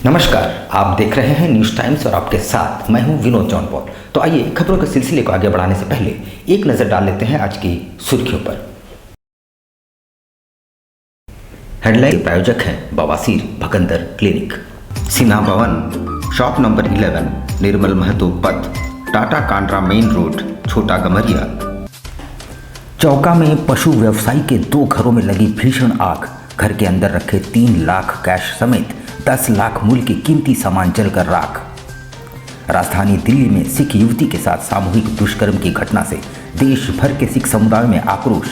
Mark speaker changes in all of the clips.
Speaker 1: नमस्कार, आप देख रहे हैं न्यूज़ टाइम्स और आपके साथ मैं हूं विनोद जौनपुर। तो आइए खबरों के सिलसिले को आगे बढ़ाने से पहले एक नज़र डाल लेते हैं आज की सुर्खियों पर। हेडलाइन प्रायोजक हैं बवासीर भगंदर क्लिनिक, सिन्हा भवन, शॉप नंबर 11, निर्मल महतो पथ, टाटा कांड्रा मेन रोड, छोटा गमरिया। चौका में पशु व्यवसायी के 2 घरों में लगी भीषण आग। घर के अंदर रखे 3 लाख कैश समेत 10 लाख मूल्य की कीमती सामान जलकर राख। राजधानी दिल्ली में सिख युवती के साथ सामूहिक दुष्कर्म की घटना से देश भर के सिख समुदाय में आक्रोश।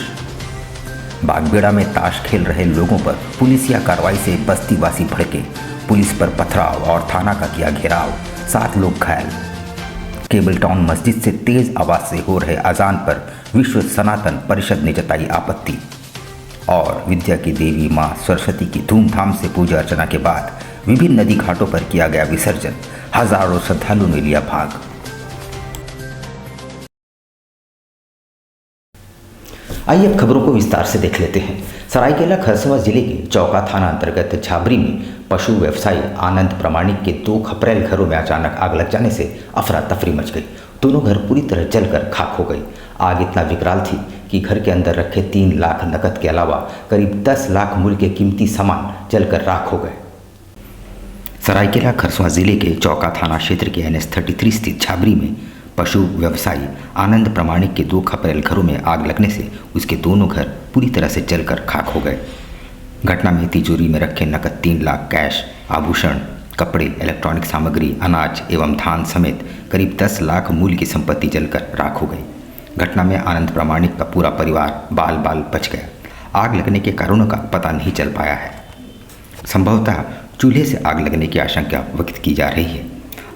Speaker 1: बागबेड़ा में ताश खेल रहे लोगों पर पुलिसिया कार्रवाई से बस्तीवासी भड़के। पुलिस पर पथराव और थाना का किया घेराव, 7 लोग घायल। केबल टाउन मस्जिद से तेज आवाज से हो रहे अजान पर विश्व सनातन परिषद ने जताई आपत्ति। और विद्या की देवी मां सरस्वती की धूमधाम से पूजा अर्चना के बाद विभिन्न नदी घाटों पर किया गया विसर्जन। हजारों श्रद्धालुओं ने लिया भाग। आइए अब खबरों को विस्तार से देख लेते हैं। सरायकेला खरसावां जिले के चौका थाना अंतर्गत झाबरी में पशु व्यवसायी आनंद प्रामाणिक के 2 खपरेल घरों में अचानक आग लग जाने से अफरा तफरी मच गई। दोनों घर पूरी तरह जलकर खाक हो गई। आग इतना विकराल थी कि घर के अंदर रखे 3 लाख नकद के अलावा करीब 10 लाख मूल्य के कीमती सामान जलकर राख हो गए। सरायकेला खरसावां जिले के चौका थाना क्षेत्र के NH 33 स्थित झाबरी में पशु व्यवसायी आनंद प्रामाणिक के 2 खपरेल घरों में आग लगने से उसके दोनों घर पूरी तरह से जलकर खाक हो गए। घटना में तिजोरी में रखे नकद 3 लाख कैश, आभूषण, कपड़े, इलेक्ट्रॉनिक सामग्री, अनाज एवं धान समेत करीब 10 लाख मूल्य की संपत्ति जलकर राख हो गई। घटना में आनंद प्रामाणिक का पूरा परिवार बाल बाल बच गया। आग लगने के कारणों का पता नहीं चल पाया है। संभवतः चूल्हे से आग लगने की आशंका व्यक्त की जा रही है।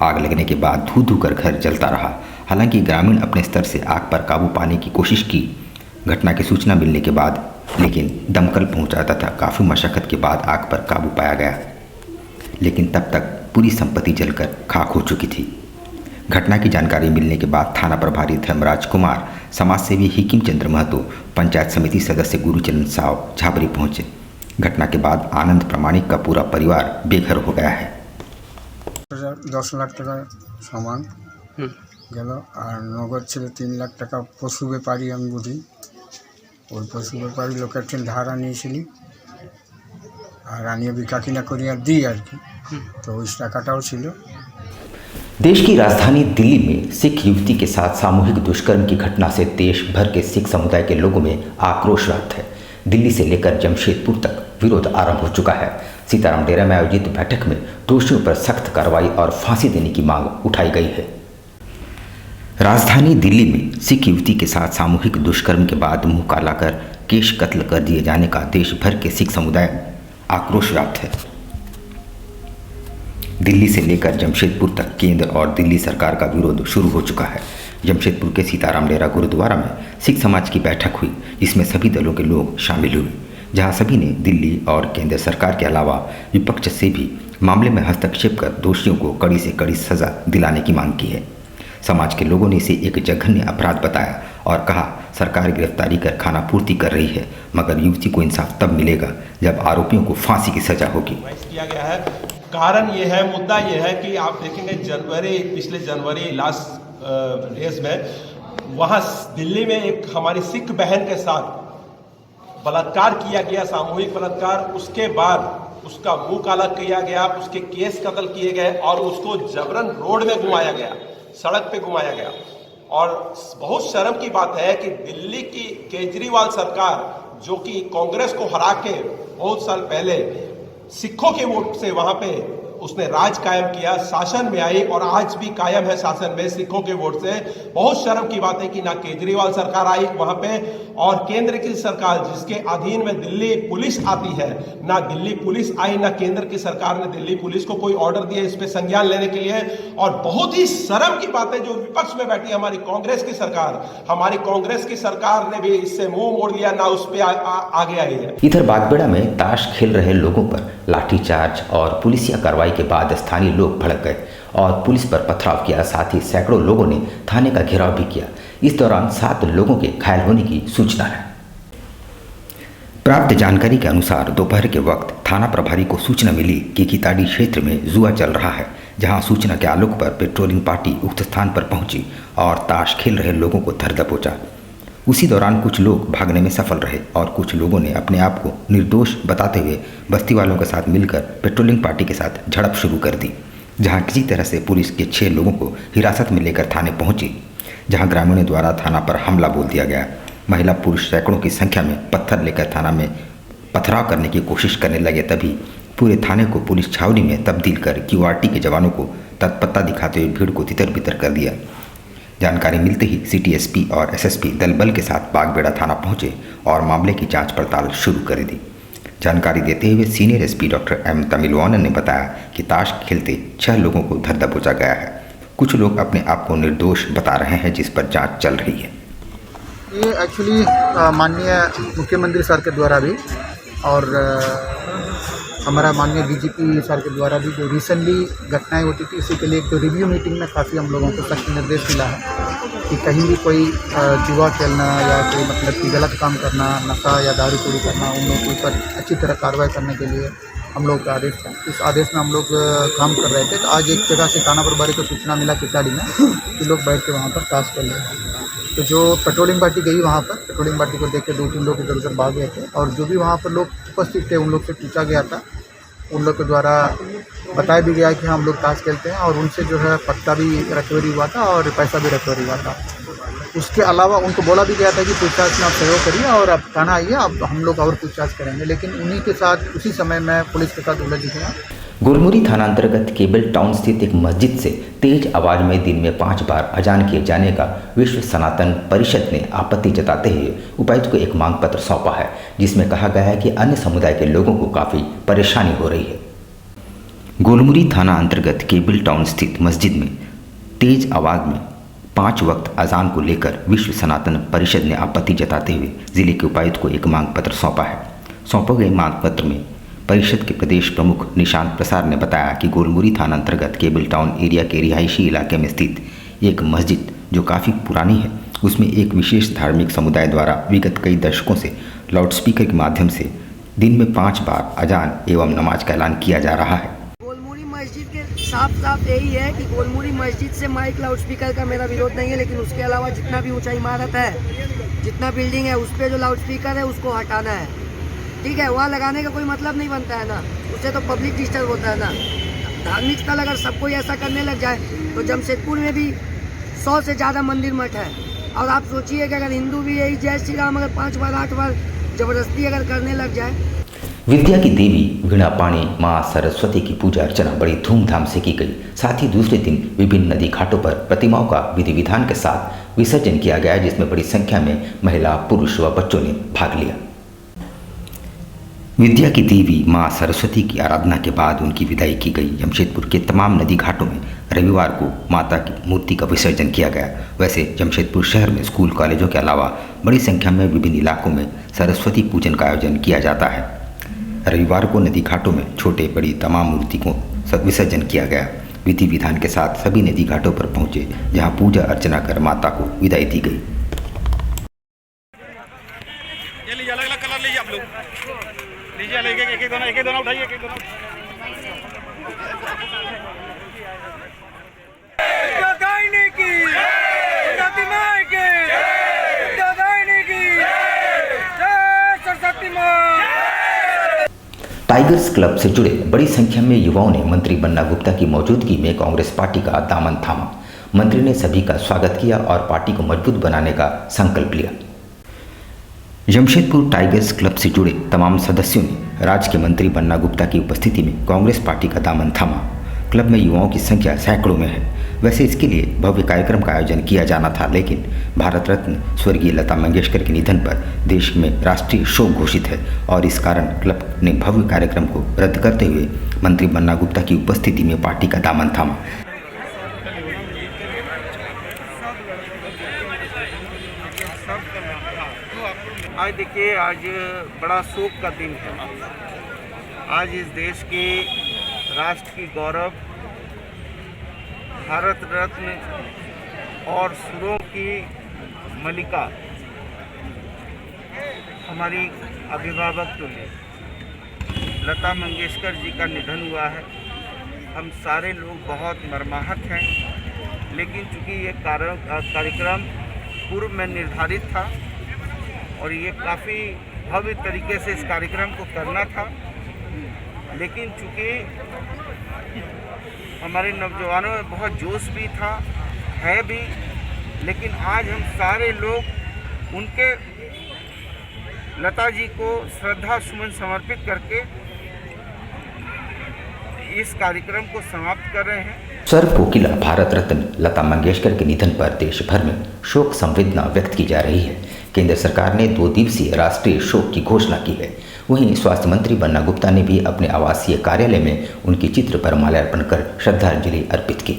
Speaker 1: आग लगने के बाद धू धू कर घर जलता रहा। हालांकि ग्रामीण अपने स्तर से आग पर काबू पाने की कोशिश की। घटना की सूचना मिलने के बाद लेकिन दमकल पहुंचा तथा काफ़ी मशक्क़त के बाद आग पर काबू पाया गया, लेकिन तब तक पूरी संपत्ति जलकर खाक हो चुकी थी। घटना की जानकारी मिलने के बाद थाना प्रभारी धर्मराज कुमार, समाजसेवी हिकिम चंद्र महतो, पंचायत समिति सदस्य गुरुचरण साव झाबरी पहुंचे। घटना के बाद आनंद प्रामाणिक का पूरा परिवार बेघर हो गया है।
Speaker 2: 10 लाख টাকা সামান গেল আর নগদ ছিল 3 লাখ টাকা। পশু ব্যাপারী আমি বুঝি, ওই পশু ব্যাপারী লোকের থেকে ধার আনিয়েছিলি আর আনিয়ে বিক্রি কিনা করি আর দিই আর কি, তো ওই টাকাটাও ছিল।
Speaker 1: देश की राजधानी दिल्ली में सिख युवती के साथ सामूहिक दुष्कर्म की घटना से देश भर के सिख समुदाय के लोगों में आक्रोश व्याप्त है। दिल्ली से लेकर जमशेदपुर तक विरोध आरंभ हो चुका है। सीताराम डेरा में आयोजित बैठक में दोषियों पर सख्त कार्रवाई और फांसी देने की मांग उठाई गई है। राजधानी दिल्ली में सिख युवती के साथ सामूहिक दुष्कर्म के बाद मुंह काला कर केश कत्ल कर दिए जाने का देश भर के सिख समुदाय आक्रोश व्याप्त है। दिल्ली से लेकर जमशेदपुर तक केंद्र और दिल्ली सरकार का विरोध शुरू हो चुका है। जमशेदपुर के सीताराम डेरा गुरुद्वारा में सिख समाज की बैठक हुई, जिसमें सभी दलों के लोग शामिल हुए, जहां सभी ने दिल्ली और केंद्र सरकार के अलावा विपक्ष से भी मामले में हस्तक्षेप कर दोषियों को कड़ी से कड़ी सजा दिलाने की मांग की है। समाज के लोगों ने इसे एक जघन्य अपराध बताया और कहा सरकार गिरफ्तारी कर खाना पूर्ति कर रही है, मगर युवती को इंसाफ तब मिलेगा जब आरोपियों को फांसी की सजा होगी।
Speaker 3: किया गया है। कारण ये है, मुद्दा ये है कि आप देखेंगे पिछले जनवरी लास्ट डेज में वहाँ दिल्ली में एक हमारी सिख बहन के साथ बलात्कार किया गया, सामूहिक बलात्कार। उसके बाद उसका मुंह काला किया गया, उसके केस कत्ल किए गए और उसको जबरन रोड में घुमाया गया, सड़क पे घुमाया गया। और बहुत शर्म की बात है कि दिल्ली की केजरीवाल सरकार, जो कि कांग्रेस को हरा के बहुत साल पहले सिखों के वोट से वहां पे उसने राज कायम किया, शासन में आई और आज भी कायम है शासन में सिखों के वोट से। बहुत शर्म की बात है कि ना केजरीवाल सरकार आई वहां पे और केंद्र की सरकार जिसके अधीन में दिल्ली पुलिस आती है, ना दिल्ली पुलिस आई, ना केंद्र की सरकार ने दिल्ली पुलिस को कोई ऑर्डर दिया इस पे संज्ञान लेने के लिए। और बहुत ही शर्म की बात है जो विपक्ष में बैठी हमारी कांग्रेस की सरकार ने भी इससे मुंह मोड़ लिया, ना उस पर आगे आई है।
Speaker 1: इधर बागबेड़ा में ताश खेल रहे लोगों पर लाठीचार्ज और पुलिसिया कार्रवाई के बाद स्थानीय लोग भड़क गए और पुलिस पर पथराव किया। साथ ही सैकड़ों लोगों ने थाने का घेराव भी किया। इस दौरान 7 लोगों के घायल होने की सूचना है। प्राप्त जानकारी के अनुसार दोपहर के वक्त थाना प्रभारी को सूचना मिली कि किताड़ी क्षेत्र में जुआ चल रहा है, जहां सूचना के आलोक पर पेट्रोलिंग पार्टी उक्त स्थान पर पहुंची और ताश खेल रहे लोगों को धर दबोचा। उसी दौरान कुछ लोग भागने में सफल रहे और कुछ लोगों ने अपने आप को निर्दोष बताते हुए बस्ती वालों के साथ मिलकर पेट्रोलिंग पार्टी के साथ झड़प शुरू कर दी, जहां किसी तरह से पुलिस के 6 लोगों को हिरासत में लेकर थाने पहुंची, जहां ग्रामीणों द्वारा थाना पर हमला बोल दिया गया। महिला पुरुष सैकड़ों की संख्या में पत्थर लेकर थाना में पथराव करने की कोशिश करने लगे, तभी पूरे थाने को पुलिस छावनी में तब्दील कर QRT के जवानों को तत्परता दिखाते हुए भीड़ को तितर बितर कर दिया। जानकारी मिलते ही सिटी SP और SSP दल बल के साथ बागबेड़ा थाना पहुंचे और मामले की जांच पड़ताल शुरू कर दी। जानकारी देते हुए senior SP doctor M Tamilvanan ने बताया कि ताश खेलते 6 लोगों को धर दबोचा गया है। कुछ लोग अपने आप को निर्दोष बता रहे हैं, जिस पर जांच चल रही है।
Speaker 4: ये एक्चुअली माननीय मुख्यमंत्री सर के द्वारा भी और हमारा माननीय DGP सर के द्वारा भी जो रिसेंटली घटनाएं होती थी, इसी के लिए एक रिव्यू मीटिंग में काफ़ी हम लोगों को सख्त निर्देश मिला है कि कहीं भी कोई जुआ खेलना या कोई मतलब कि गलत काम करना, नशा या दारू चोरी करना, उन लोगों के ऊपर अच्छी तरह कार्रवाई करने के लिए हम लोग का आदेश था। इस आदेश में हम लोग काम कर रहे थे, तो आज एक जगह से थाना प्रभारी को सूचना मिला किताड़ी में कि लोग बैठ के वहाँ पर ताश खेल रहे हैं। तो जो पेट्रोलिंग पार्टी गई वहाँ पर, पेट्रोलिंग पार्टी को देख के 2-3 लोग इधर उधर भाग गए थे और जो भी वहाँ पर लोग उपस्थित थे उन लोग से पूछा गया था। उन लोग के द्वारा बताया भी गया कि हम लोग ताश खेलते हैं और उनसे जो है पत्ता भी रिकवरी हुआ था और पैसा भी रिकवरी हुआ था। उसके अलावा उनको बोला भी गया था कि पूछताछ में आप सहयोग करिए और अब थाना आइए, अब हम लोग और पूछताछ करेंगे, लेकिन उन्हीं के साथ उसी समय मैं पुलिस के साथ उलझ गया।
Speaker 1: गोलमुरी थाना अंतर्गत केबल टाउन स्थित एक मस्जिद से तेज आवाज में दिन में 5 बार अजान किए जाने का विश्व सनातन परिषद ने आपत्ति जताते हुए उपायुक्त को एक मांग पत्र सौंपा है, जिसमें कहा गया है कि अन्य समुदाय के लोगों को काफ़ी परेशानी हो रही है। गोलमुरी थाना अंतर्गत केबल टाउन स्थित मस्जिद में तेज आवाज में 5 वक्त अजान को लेकर विश्व सनातन परिषद ने आपत्ति जताते हुए जिले के उपायुक्त को एक मांग पत्र सौंपा है। सौंपे गए मांग पत्र में परिषद के प्रदेश प्रमुख निशांत प्रसाद ने बताया कि गोलमुरी थाना अंतर्गत केबल टाउन एरिया के रिहायशी इलाके में स्थित एक मस्जिद जो काफ़ी पुरानी है, उसमें एक विशेष धार्मिक समुदाय द्वारा विगत कई दशकों से लाउडस्पीकर के माध्यम से दिन में 5 बार अजान एवं नमाज का ऐलान किया जा रहा है।
Speaker 5: गोलमुरी मस्जिद के साफ यही है कि गोलमुरी मस्जिद से माइक लाउडस्पीकर का मेरा विरोध नहीं है, लेकिन उसके अलावा जितना भी ऊंचा इमारत है, जितना बिल्डिंग है, उस पर जो लाउडस्पीकर है उसको हटाना है। ठीक है, वहाँ लगाने का कोई मतलब नहीं बनता है ना, उससे तो पब्लिक डिस्टर्ब होता है ना। धार्मिक स्थल अगर सबको ऐसा करने लग जाए तो जमशेदपुर में भी 100 से ज़्यादा मंदिर मठ है, और आप सोचिए कि अगर हिंदू भी यही जय श्री राम अगर 5 बार 8 बार जबरदस्ती अगर करने लग जाए।
Speaker 1: विद्या की देवी वीणा पाणी माँ सरस्वती की पूजा अर्चना बड़ी धूमधाम से की गई। साथ ही दूसरे दिन विभिन्न नदी घाटों पर प्रतिमाओं का विधि विधान के साथ विसर्जन किया गया, जिसमें बड़ी संख्या में महिला, पुरुष व बच्चों ने भाग लिया। विद्या की देवी माँ सरस्वती की आराधना के बाद उनकी विदाई की गई। जमशेदपुर के तमाम नदी घाटों में रविवार को माता की मूर्ति का विसर्जन किया गया। वैसे जमशेदपुर शहर में स्कूल कॉलेजों के अलावा बड़ी संख्या में विभिन्न इलाकों में सरस्वती पूजन का आयोजन किया जाता है। रविवार को नदी घाटों में छोटे बड़ी तमाम मूर्ति को विसर्जन किया गया। विधि विधान के साथ सभी नदी घाटों पर पहुंचे, जहां पूजा अर्चना कर माता को विदाई दी गई।
Speaker 6: अलग-अलग कलर लीजिए आप लोग, लीजिए एक दोनों उठाइए, एक दोनों।
Speaker 1: टाइगर्स क्लब से जुड़े बड़ी संख्या में युवाओं ने मंत्री बन्ना गुप्ता की मौजूदगी में कांग्रेस पार्टी का दामन थामा। मंत्री ने सभी का स्वागत किया और पार्टी को मजबूत बनाने का संकल्प लिया। जमशेदपुर टाइगर्स क्लब से जुड़े तमाम सदस्यों ने राज्य के मंत्री बन्ना गुप्ता की उपस्थिति में कांग्रेस पार्टी का दामन थामा। क्लब में युवाओं की संख्या सैकड़ों में है। वैसे इसके लिए भव्य कार्यक्रम का आयोजन किया जाना था, लेकिन भारत रत्न स्वर्गीय लता मंगेशकर के निधन पर देश में राष्ट्रीय शोक घोषित है और इस कारण क्लब ने भव्य कार्यक्रम को रद्द करते हुए मंत्री बन्ना गुप्ता की उपस्थिति में पार्टी का दामन थामा।
Speaker 7: आज देखिए, आज बड़ा शोक का दिन है। आज इस देश के राष्ट्र की गौरव, भारत रत्न और सुरों की मलिका हमारी अभिभावक तुल्य लता मंगेशकर जी का निधन हुआ है। हम सारे लोग बहुत मर्माहत हैं, लेकिन चूँकि ये कार्यक्रम पूर्व में निर्धारित था और ये काफ़ी भव्य तरीके से इस कार्यक्रम को करना था, लेकिन चूँकि हमारे नौजवानों में बहुत जोश भी था, है भी, लेकिन आज हम सारे लोग उनके लता जी को श्रद्धा सुमन समर्पित करके इस कार्यक्रम को समाप्त कर रहे हैं।
Speaker 1: स्वर कोकिला भारत रत्न लता मंगेशकर के निधन पर देश भर में शोक संवेदना व्यक्त की जा रही है। केंद्र सरकार ने 2 दिवसीय राष्ट्रीय शोक की घोषणा की है। वहीं स्वास्थ्य मंत्री बन्ना गुप्ता ने भी अपने आवासीय कार्यालय में उनके चित्र पर माल्यार्पण कर श्रद्धांजलि अर्पित की।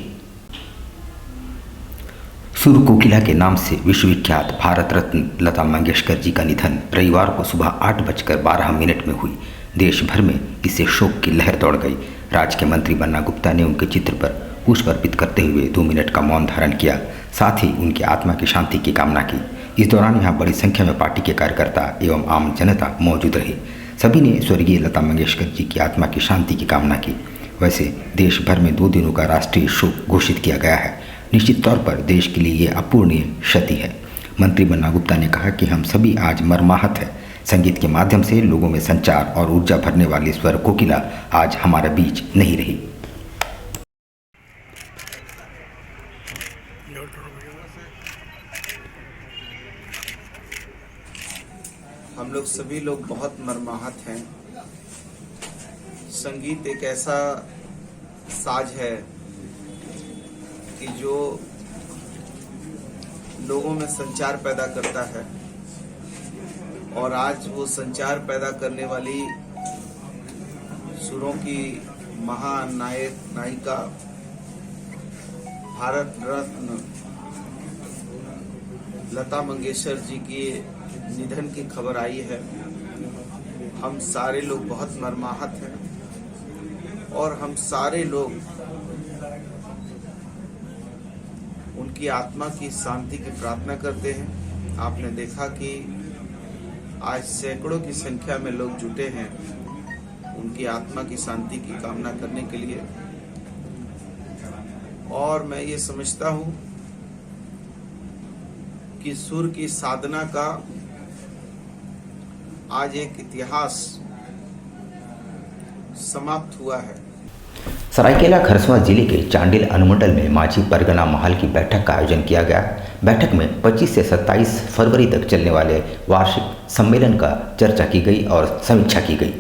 Speaker 1: सुर कोकिला के नाम से विश्वविख्यात भारत रत्न लता मंगेशकर जी का निधन रविवार को सुबह 8:12 में हुई। देश भर में इससे शोक की लहर दौड़ गई। राज्य के मंत्री बन्ना गुप्ता ने उनके चित्र पर पुष्प अर्पित करते हुए 2 मिनट का मौन धारण किया, साथ ही उनकी आत्मा की शांति की कामना की। इस दौरान यहाँ बड़ी संख्या में पार्टी के कार्यकर्ता एवं आम जनता मौजूद रही। सभी ने स्वर्गीय लता मंगेशकर जी की आत्मा की शांति की कामना की। वैसे देश भर में 2 दिनों का राष्ट्रीय शोक घोषित किया गया है। निश्चित तौर पर देश के लिए ये अपूरणीय क्षति है। मंत्री बन्ना गुप्ता ने कहा कि हम सभी आज मर्माहत हैं। संगीत के माध्यम से लोगों में संचार और ऊर्जा भरने वाली स्वर कोकिला आज हमारे बीच नहीं रही।
Speaker 7: हम लोग सभी लोग बहुत मर्माहत हैं। संगीत एक ऐसा साज है कि जो लोगों में संचार पैदा करता है, और आज वो संचार पैदा करने वाली सुरों की महान नायिका भारत रत्न लता मंगेशकर जी की निधन की खबर आई है। हम सारे लोग बहुत मर्माहत हैं और हम सारे लोग उनकी आत्मा की शांति की प्रार्थना करते हैं। आपने देखा कि आज सैकड़ों की संख्या में लोग जुटे हैं उनकी आत्मा की शांति की कामना करने के लिए, और मैं ये समझता हूँ कि सुर की साधना का आज एक इतिहास समाप्त हुआ है।
Speaker 1: सरायकेला खरसवां जिले के चांडिल अनुमंडल में माझी परगना महल की बैठक का आयोजन किया गया। बैठक में 25 से 27 फरवरी तक चलने वाले वार्षिक सम्मेलन का चर्चा की गई और समीक्षा की गई।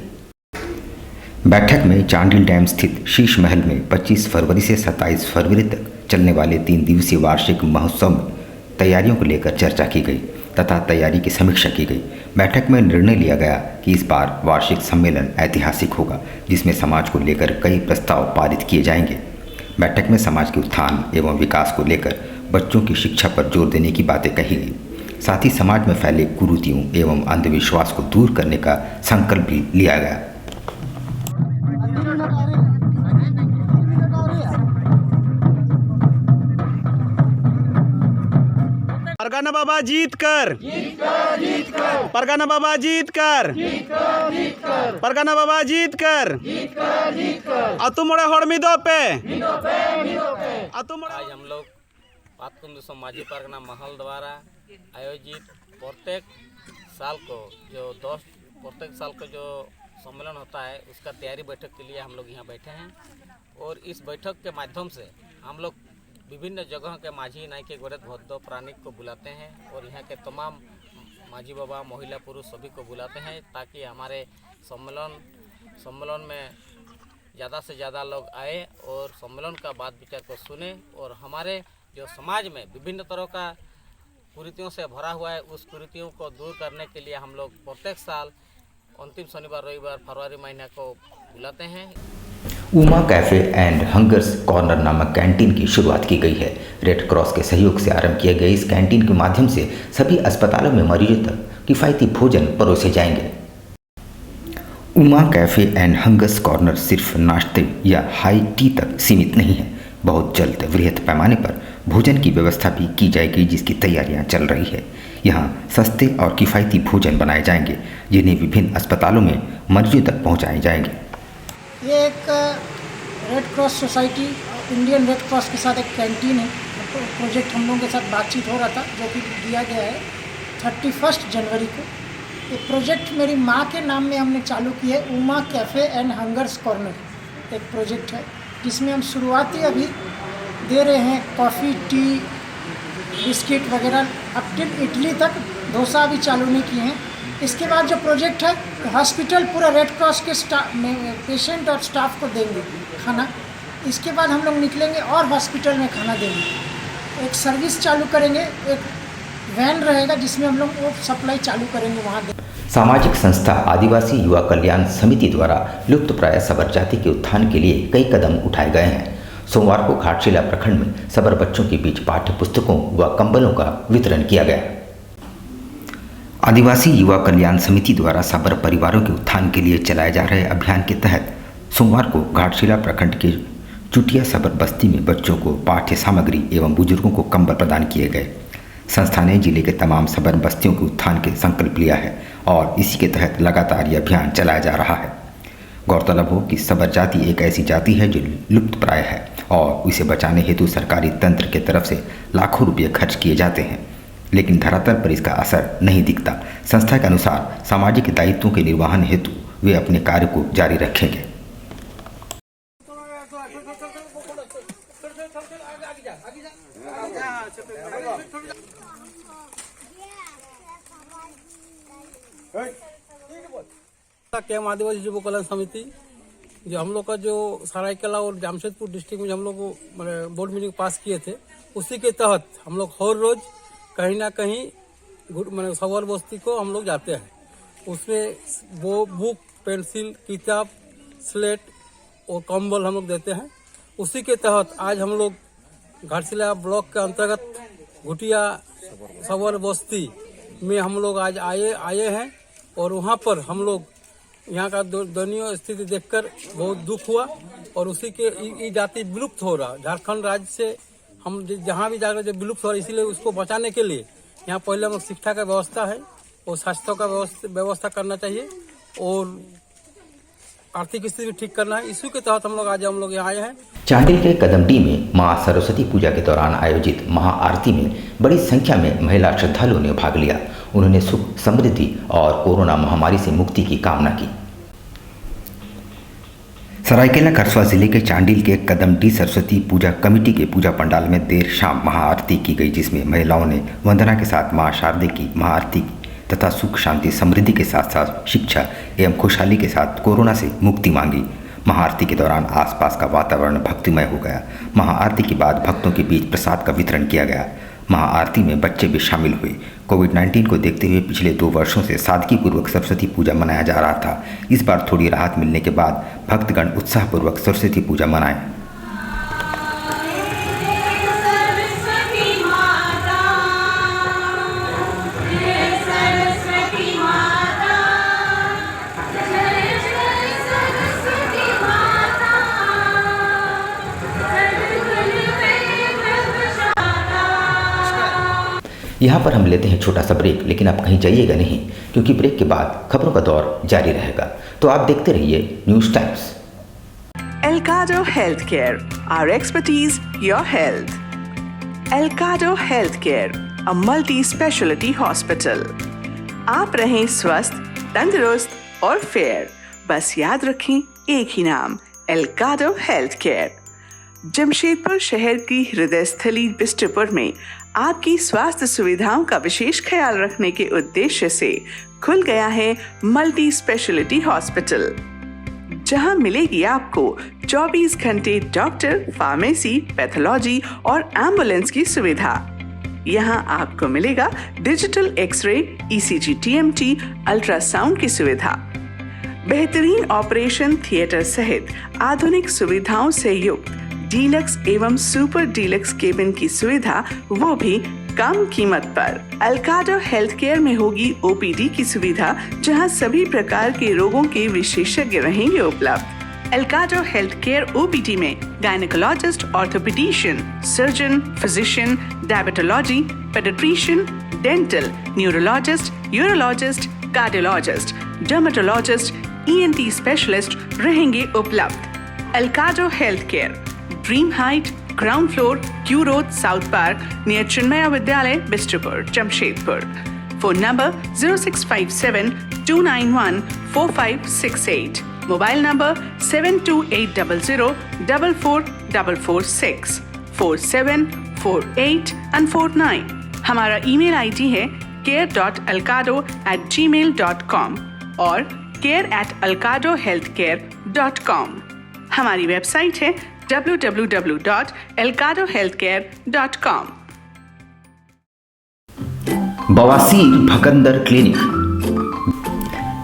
Speaker 1: बैठक में चांडिल डैम स्थित शीश महल में 25 फरवरी से 27 फरवरी तक चलने वाले 3 दिवसीय वार्षिक महोत्सव में तैयारियों को लेकर चर्चा की गई तथा तैयारी की समीक्षा की गई। बैठक में निर्णय लिया गया कि इस बार वार्षिक सम्मेलन ऐतिहासिक होगा, जिसमें समाज को लेकर कई प्रस्ताव पारित किए जाएंगे। बैठक में समाज के उत्थान एवं विकास को लेकर बच्चों की शिक्षा पर जोर देने की बातें कही गई। साथ ही समाज में फैले कुरीतियों एवं अंधविश्वास को दूर करने का संकल्प भी लिया गया।
Speaker 6: परगना बाबा जीत कर, परगना बाबा जीत कर, परगना बाबा जीत कर, अतु मोड़े हड़मिदो पे, अतु मोड़े।
Speaker 8: आज हम लोग पातकुंद माझी परगना महल द्वारा आयोजित प्रत्येक साल को जो सम्मेलन होता है उसका तैयारी बैठक के लिए हम लोग यहाँ बैठे हैं, और इस बैठक के माध्यम से हम लोग विभिन्न जगहों के माझी नायके गोरत भद्दो प्राणिक को बुलाते हैं और यहाँ के तमाम माझी बाबा महिला पुरुष सभी को बुलाते हैं, ताकि हमारे सम्मेलन में ज़्यादा से ज़्यादा लोग आए और सम्मेलन का बात विचार को सुने, और हमारे जो समाज में विभिन्न तरह का कुरीतियों से भरा हुआ है उस कुरीतियों को दूर करने के लिए हम लोग प्रत्येक साल अंतिम शनिवार रविवार फरवरी महीने को बुलाते हैं।
Speaker 1: Uma cafe and hungers corner नामक कैंटीन की शुरुआत की गई है। रेड क्रॉस के सहयोग से आरंभ किए गए इस कैंटीन के माध्यम से सभी अस्पतालों में मरीजों तक किफ़ायती भोजन परोसे जाएंगे। Uma cafe and hungers corner सिर्फ नाश्ते या हाई टी तक सीमित नहीं है। बहुत जल्द वृहत पैमाने पर भोजन की व्यवस्था भी की जाएगी, जिसकी तैयारियां चल रही है। यहाँ सस्ते और किफ़ायती भोजन बनाए जाएंगे, जिन्हें विभिन्न अस्पतालों में मरीजों तक पहुँचाए जाएंगे।
Speaker 9: ये एक red cross society, Indian red cross के साथ एक कैंटीन है। प्रोजेक्ट हम लोगों के साथ बातचीत हो रहा था, जो कि दिया गया है 31 जनवरी को। ये प्रोजेक्ट मेरी माँ के नाम में हमने चालू की है, Uma cafe and hungers corner एक प्रोजेक्ट है, जिसमें हम शुरुआती अभी दे रहे हैं कॉफ़ी, टी, बिस्किट वगैरह, अब टिल इडली तक, डोसा अभी चालू नहीं किए हैं। इसके बाद जो प्रोजेक्ट है, हॉस्पिटल पूरा रेड क्रॉस के स्टाफ में पेशेंट और स्टाफ को देंगे खाना। इसके बाद हम लोग निकलेंगे और हॉस्पिटल में खाना देंगे। एक सर्विस चालू करेंगे, एक वैन रहेगा जिसमें हम लोग वो सप्लाई चालू करेंगे वहाँ।
Speaker 1: सामाजिक संस्था आदिवासी युवा कल्याण समिति द्वारा लुप्तप्राय सबर जाति के उत्थान के लिए कई कदम उठाए गए हैं। सोमवार को घाटशिला प्रखंड में सबर बच्चों के बीच पाठ्य पुस्तकों व कंबलों का वितरण किया गया। आदिवासी युवा कल्याण समिति द्वारा सबर परिवारों के उत्थान के लिए चलाए जा रहे अभियान के तहत सोमवार को घाटशिला प्रखंड के चुटिया सबर बस्ती में बच्चों को पाठ्य सामग्री एवं बुजुर्गों को कंबल प्रदान किए गए। संस्था ने जिले के तमाम सबर बस्तियों के उत्थान के संकल्प लिया है और इसी के तहत लगातार ये अभियान चलाया जा रहा है। गौरतलब हो कि सबर जाति एक ऐसी जाति है जो लुप्तप्राय है और इसे बचाने हेतु सरकारी तंत्र के तरफ से लाखों रुपये खर्च किए जाते हैं, लेकिन धरातल पर इसका असर नहीं दिखता। संस्था के अनुसार सामाजिक दायित्वों के निर्वहन हेतु वे अपने कार्य को जारी रखेंगे।
Speaker 10: कैम आदिवासी युवा कल्याण समिति जो हम लोग का जो सरायकेला और जमशेदपुर डिस्ट्रिक्ट में हम लोग बोर्ड मीटिंग पास किए थे, उसी के तहत हम लोग हर रोज कहीं ना कहीं सबर बस्ती को हम लोग जाते हैं। उसमें वो बुक, पेंसिल, किताब, स्लेट और कंबल हम लोग देते हैं। उसी के तहत आज हम लोग घाटशिला ब्लॉक के अंतर्गत घुटिया सबर बस्ती में हम लोग आज आए हैं और वहाँ पर हम लोग यहाँ का दयनीय स्थिति देखकर बहुत दुख हुआ और उसी के ये जाति विलुप्त हो रहा। झारखंड राज्य से हम जहाँ भी जा रहे विलुप्त हो रहा, इसीलिए उसको बचाने के लिए यहाँ पहले हम शिक्षा का व्यवस्था है और स्वास्थ्य का व्यवस्था करना चाहिए और आर्थिक स्थिति भी ठीक करना है। इसी के तहत हम लोग यहाँ आए हैं।
Speaker 1: चांडिल के कदमडी में मां सरस्वती पूजा के दौरान आयोजित महाआरती में बड़ी संख्या में महिला श्रद्धालुओं ने भाग लिया। उन्होंने सुख, समृद्धि और कोरोना महामारी से मुक्ति की कामना की। सरायकेला खरसावां जिले के चांडिल के कदमडी सरस्वती पूजा कमेटी के पूजा पंडाल में देर शाम महाआरती की गई, जिसमें महिलाओं ने वंदना के साथ मां शारदे की महाआरती तथा सुख, शांति, समृद्धि के साथ साथ शिक्षा एवं खुशहाली के साथ कोरोना से मुक्ति मांगी। महाआरती के दौरान आसपास का वातावरण भक्तिमय हो गया। महाआरती के बाद भक्तों के बीच प्रसाद का वितरण किया गया। महाआरती में बच्चे भी शामिल हुए। कोविड-19 को देखते हुए पिछले 2 वर्षों से सादगीपूर्वक सरस्वती पूजा मनाया जा रहा था। इस बार थोड़ी राहत मिलने के बाद भक्तगण उत्साहपूर्वक सरस्वती पूजा मनाएं। यहाँ पर हम लेते हैं छोटा सा ब्रेक, लेकिन आप कहीं जाइएगा नहीं, क्योंकि ब्रेक के बाद खबरों का दौर जारी रहेगा। तो आप देखते रहिए news times.
Speaker 11: Elcado Healthcare, our expertise, your health. Elcado Healthcare, a multi-specialty hospital. आप रहें स्वस्थ, तंदुरुस्त और फेयर। बस याद रखें एक ही नाम, Elcado Healthcare। जमशेदपुर शहर की हृदय स्थली बिष्टुपुर में आपकी स्वास्थ्य सुविधाओं का विशेष ख्याल रखने के उद्देश्य से खुल गया है मल्टी स्पेशलिटी हॉस्पिटल, जहां मिलेगी आपको 24 घंटे डॉक्टर, फार्मेसी, पैथोलॉजी और एम्बुलेंस की सुविधा। यहां आपको मिलेगा digital x ray, ECG, TMT, ultrasound की सुविधा, बेहतरीन ऑपरेशन थिएटर सहित आधुनिक सुविधाओं से युक्त डीलक्स एवं सुपर डीलक्स केबिन की सुविधा, वो भी कम कीमत पर। एल्काडो हेल्थ केयर में होगी OPD की सुविधा, जहां सभी प्रकार के रोगों के विशेषज्ञ रहेंगे उपलब्ध। एल्काडो हेल्थ केयर OPD में gynaecologist, orthopaedician, surgeon, physician, diabetology, paediatrician, dental, neurologist, urologist, cardiologist, dermatologist, ENT specialist रहेंगे उपलब्ध। Elcado health care, dream height, ground floor, Q road, south park, near Chinmaya Vidyalaya, Bistupur, Jamshedpur. Phone number 0657 291 4568, mobile number 7280 44446 4748 and 49। हमारा email ID है care.alcado@gmail.com और care@alcadohealthcare.com। हमारी website है www.alcadohealthcare.com।
Speaker 1: बवासीर भगंदर clinic.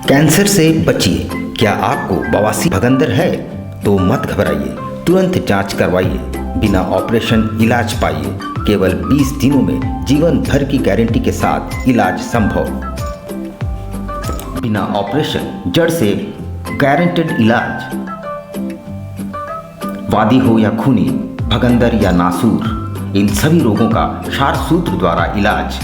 Speaker 1: Cancer से बचिए। क्या आपको बवासीर भगंदर है तो मत घबराइए, तुरंत जांच करवाइए, बिना ऑपरेशन इलाज पाइए। केवल 20 दिनों में जीवन भर की गारंटी के साथ इलाज संभव। बिना ऑपरेशन जड़ से गारंटेड इलाज। वादी हो या खूनी, भगंदर या नासूर, इन सभी रोगों का क्षार सूत्र द्वारा इलाज।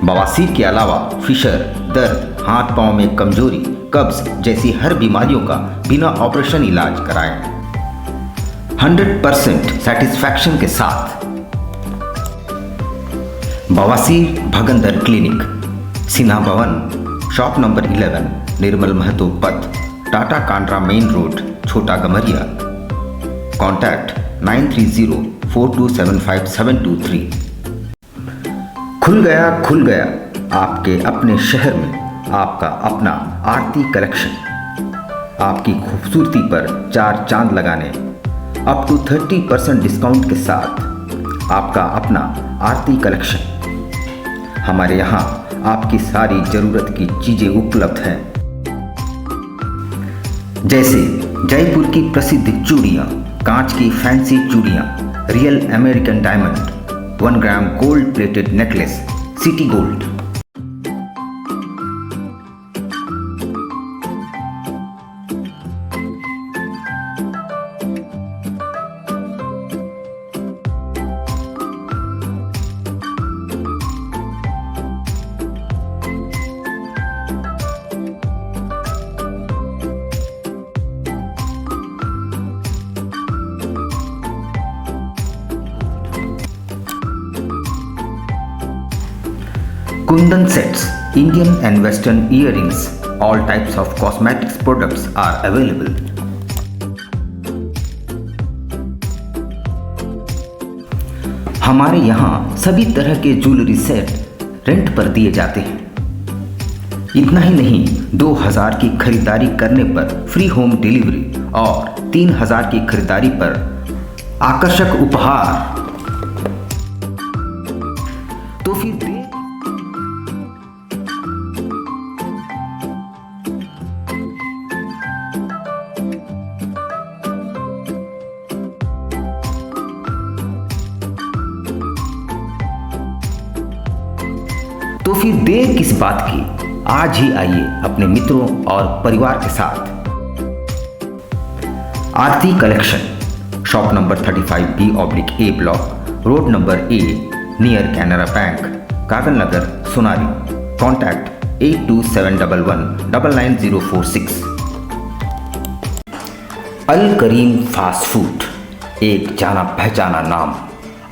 Speaker 1: बवासीर के अलावा फिशर, दर्द, हाथ पांव में कमजोरी, कब्ज जैसी हर बीमारियों का बिना ऑपरेशन इलाज कराएं 100% सेटिस्फैक्शन के साथ। बवासीर भगंदर क्लिनिक, सिन्हा भवन, शॉप नंबर 11, निर्मल महतो पथ, टाटा कांड्रा मेन रोड, छोटा गमरिया। कॉन्टैक्ट 9304275723। खुल गया आपके अपने शहर में आपका अपना आरती कलेक्शन। आपकी खूबसूरती पर 4 चांद लगाने अप टू 30% डिस्काउंट के साथ आपका अपना आरती कलेक्शन। हमारे यहाँ आपकी सारी जरूरत की चीजें उपलब्ध हैं, जैसे जयपुर की प्रसिद्ध चूड़ियाँ, कांच की फैंसी चूड़ियाँ, real American diamond, 1 gram gold plated necklace, city gold. Kundan sets, Indian and Western earrings, all types of cosmetics products are available. हमारे यहाँ सभी तरह के ज्वेलरी सेट रेंट पर दिए जाते हैं। इतना ही नहीं, 2000 की खरीदारी करने पर फ्री होम डिलीवरी और 3000 की खरीदारी पर आकर्षक उपहार। तो फिर देर किस बात की, आज ही आइए अपने मित्रों और परिवार के साथ। Aarti collection, shop number 35B/A block, road number A, near Canara bank, Kagal Nagar, Sonari. Contact 8271199046। Al Karim fast food, एक जाना पहचाना नाम,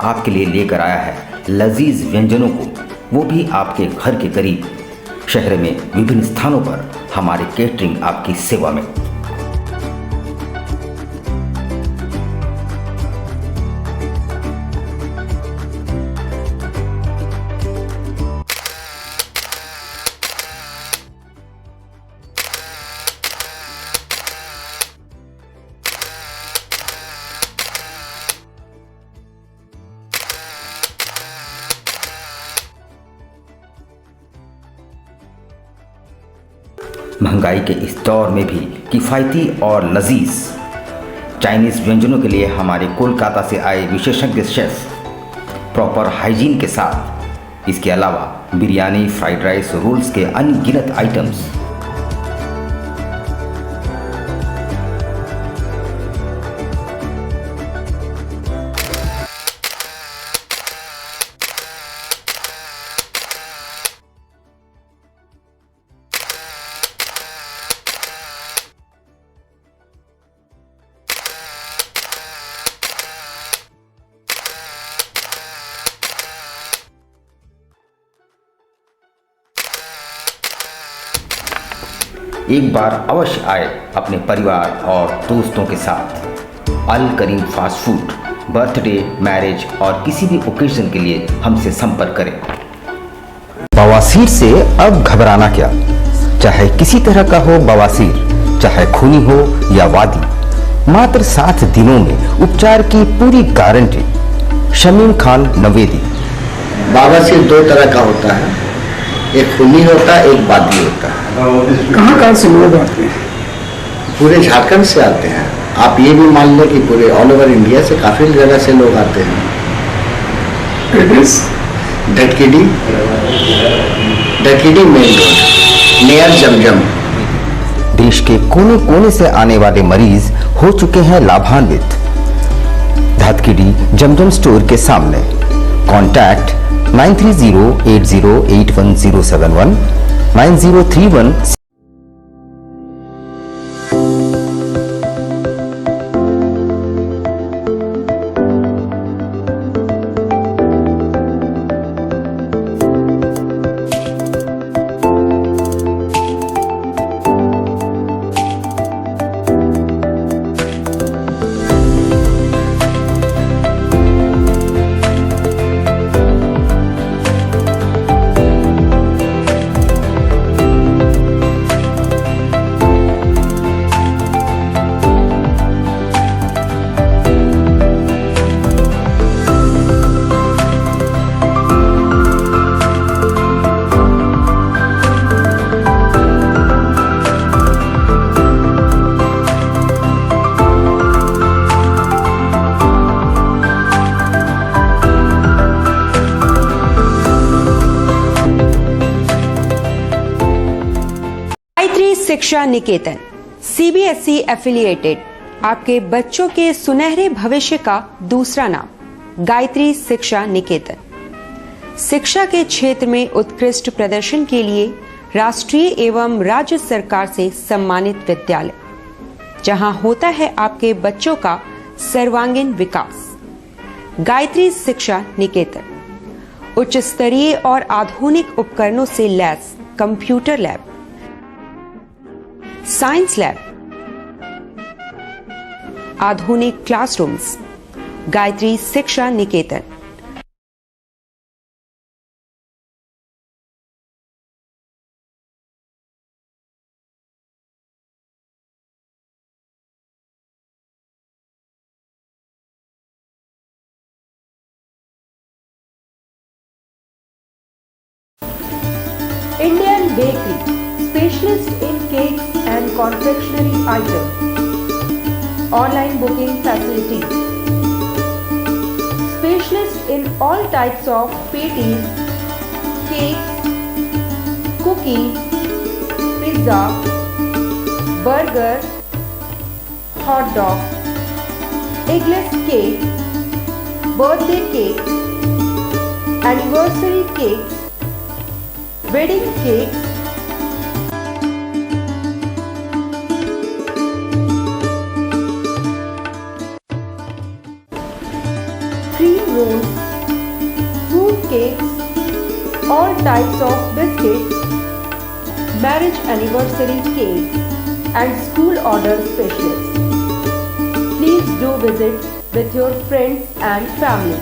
Speaker 1: आपके लिए लेकर आया है लजीज व्यंजनों को, वो भी आपके घर के करीब। शहर में विभिन्न स्थानों पर हमारे केटरिंग आपकी सेवा में। महंगाई के इस दौर में भी किफ़ायती और लजीज चाइनीज़ व्यंजनों के लिए हमारे कोलकाता से आए विशेषज्ञ शेफ प्रॉपर हाइजीन के साथ। इसके अलावा बिरयानी, फ्राइड राइस, रोल्स के अनगिनत आइटम्स। एक बार अवश्य आए अपने परिवार और दोस्तों के साथ। अल Karim fast food, birthday, marriage और किसी भी ओकेजन के लिए हमसे संपर्क करें। बवासीर से अब घबराना क्या, चाहे किसी तरह का हो बवासीर, चाहे खूनी हो या वादी, मात्र 7 दिनों में उपचार की पूरी गारंटी। शमीम खान नवेदी।
Speaker 12: बवासीर 2 तरह का होता है, एक खूनी होता है, एक वादी होता है।
Speaker 2: कहाँ से लोग आते हैं?
Speaker 12: पूरे झारखंड से आते हैं। आप ये भी मान लें कि पूरे ऑल ओवर इंडिया से काफ़ी जगह से लोग आते हैं।
Speaker 2: एड्रेस?
Speaker 12: धटकीडी मेन रोड, नियर जमजम।
Speaker 1: देश के कोने कोने से आने वाले मरीज हो चुके हैं लाभान्वित। धतकीडी जमजम स्टोर के सामने। कॉन्टैक्ट 9308081071 9031।
Speaker 13: शिक्षा निकेतन CBSE एफिलिएटेड आपके बच्चों के सुनहरे भविष्य का दूसरा नाम गायत्री शिक्षा निकेतन। शिक्षा के क्षेत्र में उत्कृष्ट प्रदर्शन के लिए राष्ट्रीय एवं राज्य सरकार से सम्मानित विद्यालय, जहां होता है आपके बच्चों का सर्वांगीण विकास। गायत्री शिक्षा निकेतन उच्च स्तरीय और आधुनिक उपकरणों से lace computer lab, science lab, आधुनिक क्लासरूम्स। गायत्री शिक्षा निकेतन। Indian Bakery, specialist in cakes and confectionery items. Online booking facilities. Specialist in all types of patties, cakes, cookies, pizza, burger, hot dog, eggless cake, birthday cake, anniversary cakes, wedding cakes, cream rolls, fruit cakes, all types of biscuits, marriage anniversary cakes, and school order specialists. Please do visit with your friends and family.